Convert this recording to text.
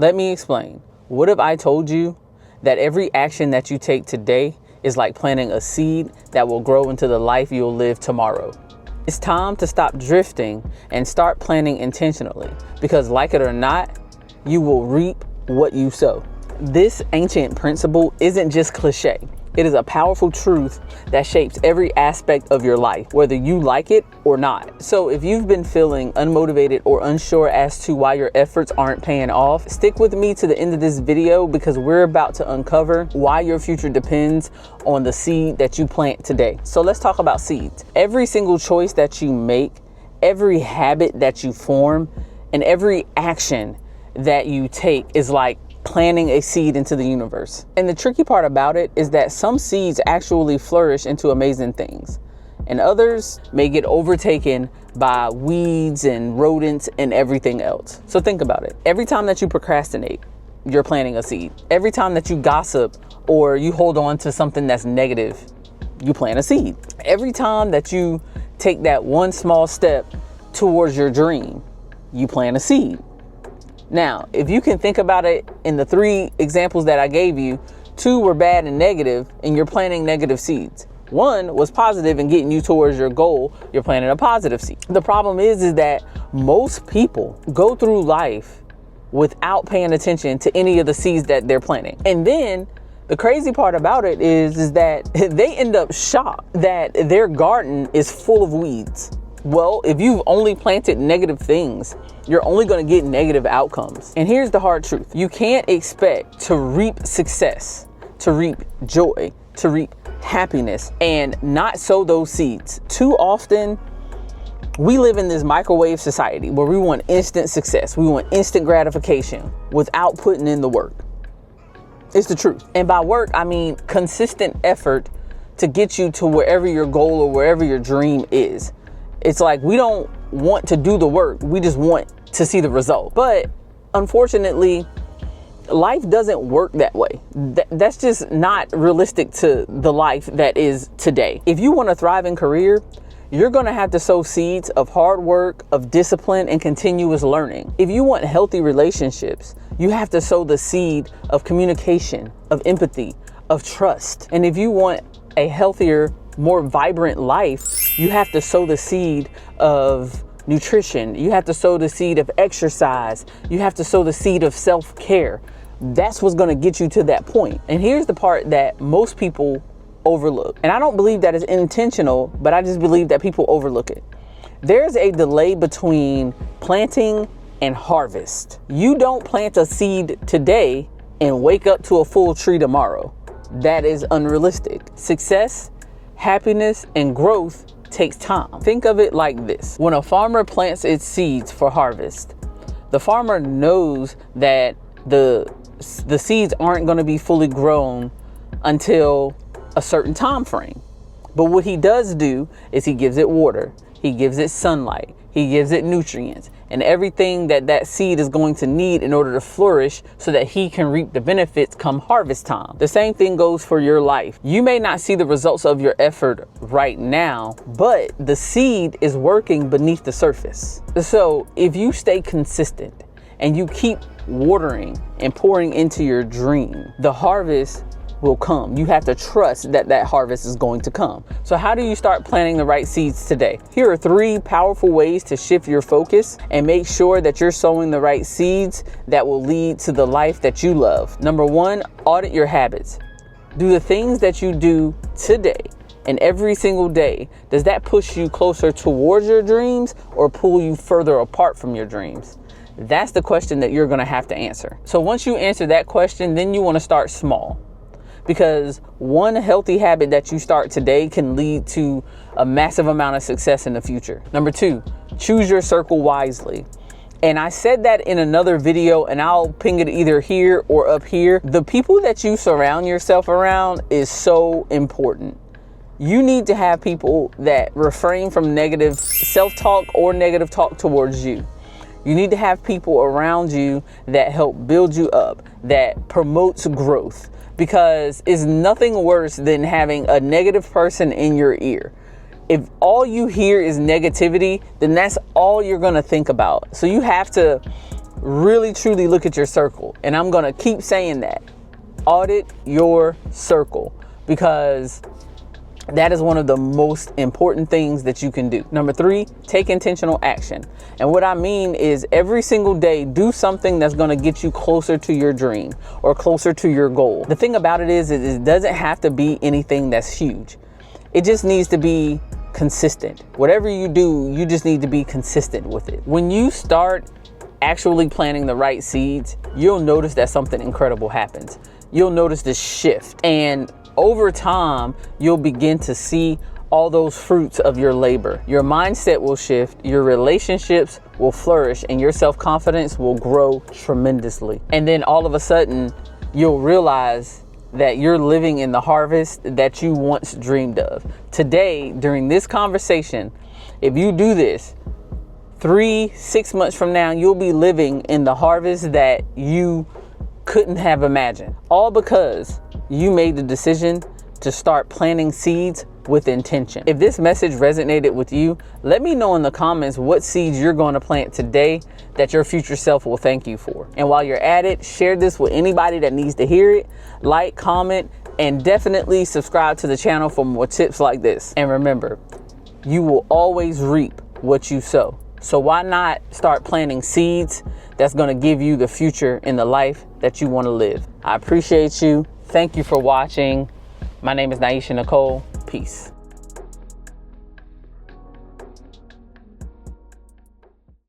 Let me explain. What if I told you that every action that you take today is like planting a seed that will grow into the life you'll live tomorrow? It's time to stop drifting and start planning intentionally, because like it or not, you will reap what you sow. This ancient principle isn't just cliche. It is a powerful truth that shapes every aspect of your life, whether you like it or not. So if you've been feeling unmotivated or unsure as to why your efforts aren't paying off, stick with me to the end of this video, because we're about to uncover why your future depends on the seed that you plant today. So let's talk about seeds. Every single choice that you make, every habit that you form, and every action that you take is like planting a seed into the universe. And the tricky part about it is that some seeds actually flourish into amazing things, and others may get overtaken by weeds and rodents and everything else. So think about it. Every time that you procrastinate, you're planting a seed. Every time that you gossip or you hold on to something that's negative, you plant a seed. Every time that you take that one small step towards your dream, you plant a seed. Now, if you can think about it, in the 3 examples that I gave you, 2 were bad and negative, and you're planting negative seeds. 1 was positive and getting you towards your goal. You're planting a positive seed. The problem is that most people go through life without paying attention to any of the seeds that they're planting. And then the crazy part about it is that they end up shocked that their garden is full of weeds. Well, if you've only planted negative things, you're only going to get negative outcomes. And here's the hard truth. You can't expect to reap success, to reap joy, to reap happiness, and not sow those seeds. Too often, we live in this microwave society where we want instant success. We want instant gratification without putting in the work. It's the truth. And by work, I mean consistent effort to get you to wherever your goal or wherever your dream is. It's like we don't want to do the work. We just want to see the result. But unfortunately, life doesn't work that way. That's just not realistic to the life that is today. If you want to thrive in career, you're going to have to sow seeds of hard work, of discipline, and continuous learning. If you want healthy relationships, you have to sow the seed of communication, of empathy, of trust. And if you want a healthier, more vibrant life, you have to sow the seed of nutrition. You have to sow the seed of exercise. You have to sow the seed of self-care. That's what's going to get you to that point. And here's the part that most people overlook. And I don't believe that is intentional, but I just believe that people overlook it. There's a delay between planting and harvest. You don't plant a seed today and wake up to a full tree tomorrow. That is unrealistic. Success, happiness, and growth takes time. Think of it like this. When a farmer plants its seeds for harvest, the farmer knows that the seeds aren't going to be fully grown until a certain time frame. But what he does do is he gives it water, he gives it sunlight, he gives it nutrients, and everything that seed is going to need in order to flourish so that he can reap the benefits come harvest time. The same thing goes for your life. You may not see the results of your effort right now, but the seed is working beneath the surface. So if you stay consistent and you keep watering and pouring into your dream, the harvest will come. You have to trust that that harvest is going to come. So how do you start planting the right seeds today? Here are 3 powerful ways to shift your focus and make sure that you're sowing the right seeds that will lead to the life that you love. Number 1, audit your habits. Do the things that you do today and every single day, does that push you closer towards your dreams or pull you further apart from your dreams? That's the question that you're going to have to answer. So once you answer that question, then you want to start small. Because one healthy habit that you start today can lead to a massive amount of success in the future. Number 2, choose your circle wisely. And I said that in another video, and I'll ping it either here or up here. The people that you surround yourself around is so important. You need to have people that refrain from negative self-talk or negative talk towards you. You need to have people around you that help build you up, that promotes growth. Because it's nothing worse than having a negative person in your ear. If all you hear is negativity, then that's all you're going to think about. So you have to really truly look at your circle. And I'm going to keep saying that. Audit your circle, because that is one of the most important things that you can do. Number 3, take intentional action. And what I mean is every single day, do something that's going to get you closer to your dream or closer to your goal. The thing about it is it doesn't have to be anything that's huge. It just needs to be consistent. Whatever you do, you just need to be consistent with it. When you start actually planting the right seeds, you'll notice that something incredible happens. You'll notice this shift, and over time, you'll begin to see all those fruits of your labor. Your mindset will shift, your relationships will flourish, and your self-confidence will grow tremendously. And then all of a sudden, you'll realize that you're living in the harvest that you once dreamed of. Today, during this conversation, if you do this, 3-6 months from now, you'll be living in the harvest that you couldn't have imagined. All because you made the decision to start planting seeds with intention. If this message resonated with you, let me know in the comments what seeds you're going to plant today that your future self will thank you for. And while you're at it, share this with anybody that needs to hear it. Like, comment, and definitely subscribe to the channel for more tips like this. And remember, you will always reap what you sow. So why not start planting seeds that's going to give you the future in the life that you want to live? I appreciate you. Thank you for watching. My name is Naisha Nicole. Peace.